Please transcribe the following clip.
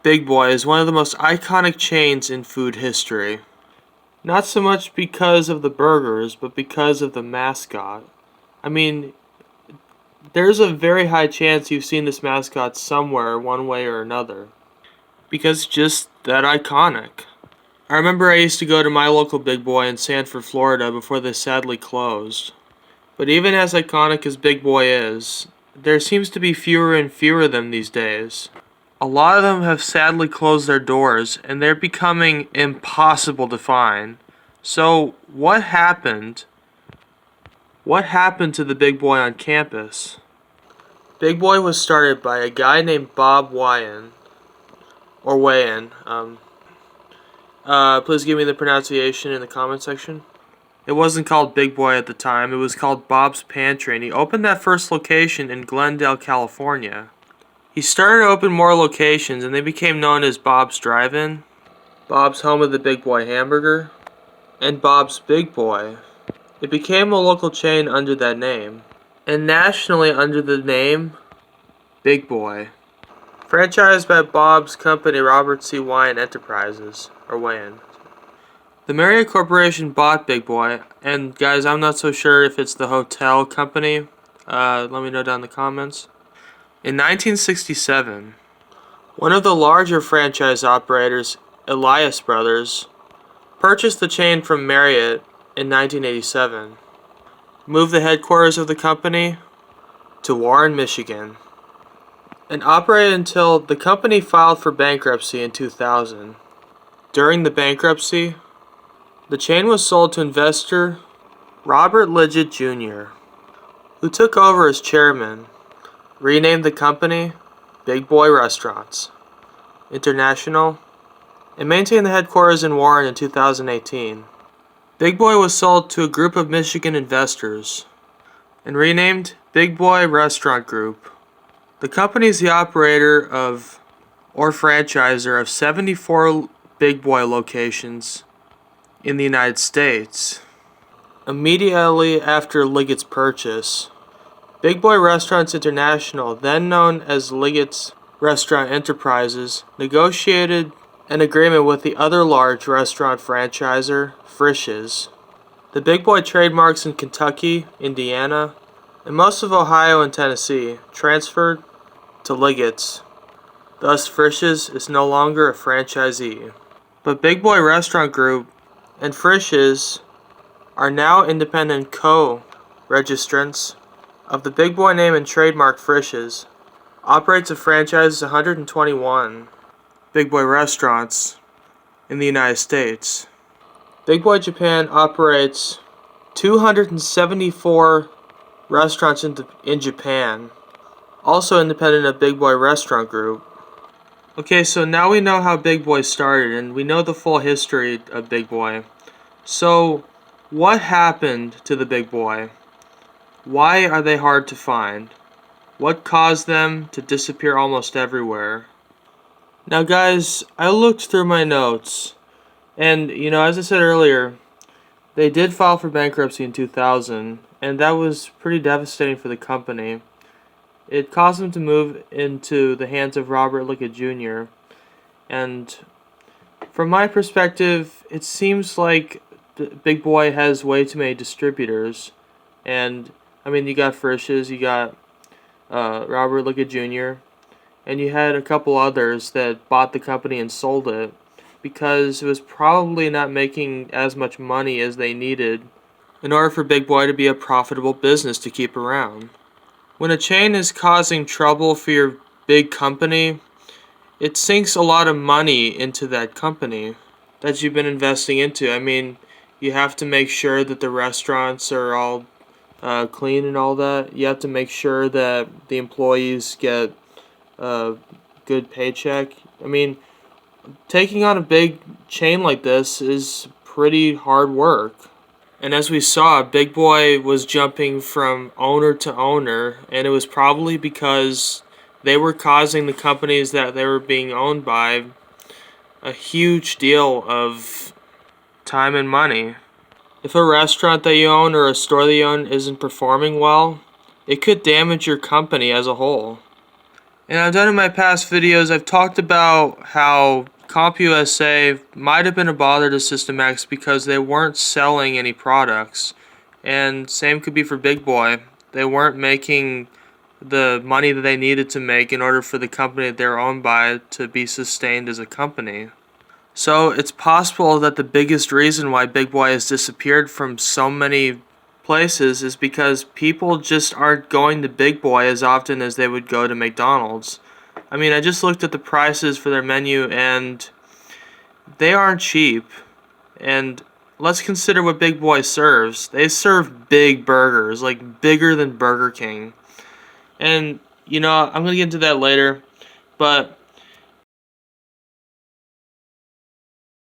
Big Boy is one of the most iconic chains in food history. Not so much because of the burgers, but because of the mascot. I mean, there's a very high chance you've seen this mascot somewhere, one way or another. Because it's just that iconic. I remember I used to go to my local Big Boy in Sanford, Florida before they sadly closed. But even as iconic as Big Boy is, there seems to be fewer and fewer of them these days. A lot of them have sadly closed their doors, and they're becoming impossible to find. So, what happened? What happened to the Big Boy on campus? Big Boy was started by a guy named Bob Wyan, or Wayan. Please give me the pronunciation in the comment section. It wasn't called Big Boy at the time, it was called Bob's Pantry, and he opened that first location in Glendale, California. He started to open more locations, and they became known as Bob's Drive-In, Bob's Home of the Big Boy Hamburger, and Bob's Big Boy. It became a local chain under that name, and nationally under the name Big Boy. Franchised by Bob's company Robert C. Wyan Enterprises, or Wyan. The Marriott Corporation bought Big Boy, and guys, I'm not so sure if it's the hotel company. Let me know down in the comments. In 1967, one of the larger franchise operators, Elias Brothers, purchased the chain from Marriott in 1987, moved the headquarters of the company to Warren, Michigan, and operated until the company filed for bankruptcy in 2000. During the bankruptcy, the chain was sold to investor Robert Liggett Jr., who took over as chairman, renamed the company Big Boy Restaurants International, and maintained the headquarters in Warren in 2018. Big Boy was sold to a group of Michigan investors and renamed Big Boy Restaurant Group. The company is the operator of, or franchisor of, 74 Big Boy locations in the United States. Immediately after Liggett's purchase, Big Boy Restaurants International, then known as Liggett's Restaurant Enterprises, negotiated an agreement with the other large restaurant franchisor, Frisch's. The Big Boy trademarks in Kentucky, Indiana, and most of Ohio and Tennessee transferred to Liggett's. Thus, Frisch's is no longer a franchisee. But Big Boy Restaurant Group and Frisch's are now independent co-registrants of the Big Boy name and trademark. Frisch's operates a franchise of 121 Big Boy restaurants in the United States. Big Boy Japan operates 274 restaurants in Japan, also independent of Big Boy Restaurant Group. Okay, so now we know how Big Boy started, and we know the full history of Big Boy. So, what happened to the Big Boy? Why are they hard to find? What caused them to disappear almost everywhere? Now guys, I looked through my notes, and as I said earlier, they did file for bankruptcy in 2000, and that was pretty devastating for the company. It caused them to move into the hands of Robert Liggett Jr., and from my perspective, it seems like Big Boy has way too many distributors, and you got Frisch's, you got Robert Liggett Jr., and you had a couple others that bought the company and sold it because it was probably not making as much money as they needed in order for Big Boy to be a profitable business to keep around. When a chain is causing trouble for your big company, it sinks a lot of money into that company that you've been investing into. You have to make sure that the restaurants are all clean and all that. You have to make sure that the employees get a good paycheck. Taking on a big chain like this is pretty hard work. And as we saw, Big Boy was jumping from owner to owner, and it was probably because they were causing the companies that they were being owned by a huge deal of time and money. If a restaurant that you own or a store that you own isn't performing well, it could damage your company as a whole. And I've done in my past videos, I've talked about how CompUSA might have been a bother to System X because they weren't selling any products. And same could be for Big Boy. They weren't making the money that they needed to make in order for the company that they're owned by to be sustained as a company. So it's possible that the biggest reason why Big Boy has disappeared from so many places is because people just aren't going to Big Boy as often as they would go to McDonald's. I mean, I just looked at the prices for their menu and they aren't cheap. And let's consider what Big Boy serves. They serve big burgers, like bigger than Burger King. And, I'm going to get into that later, but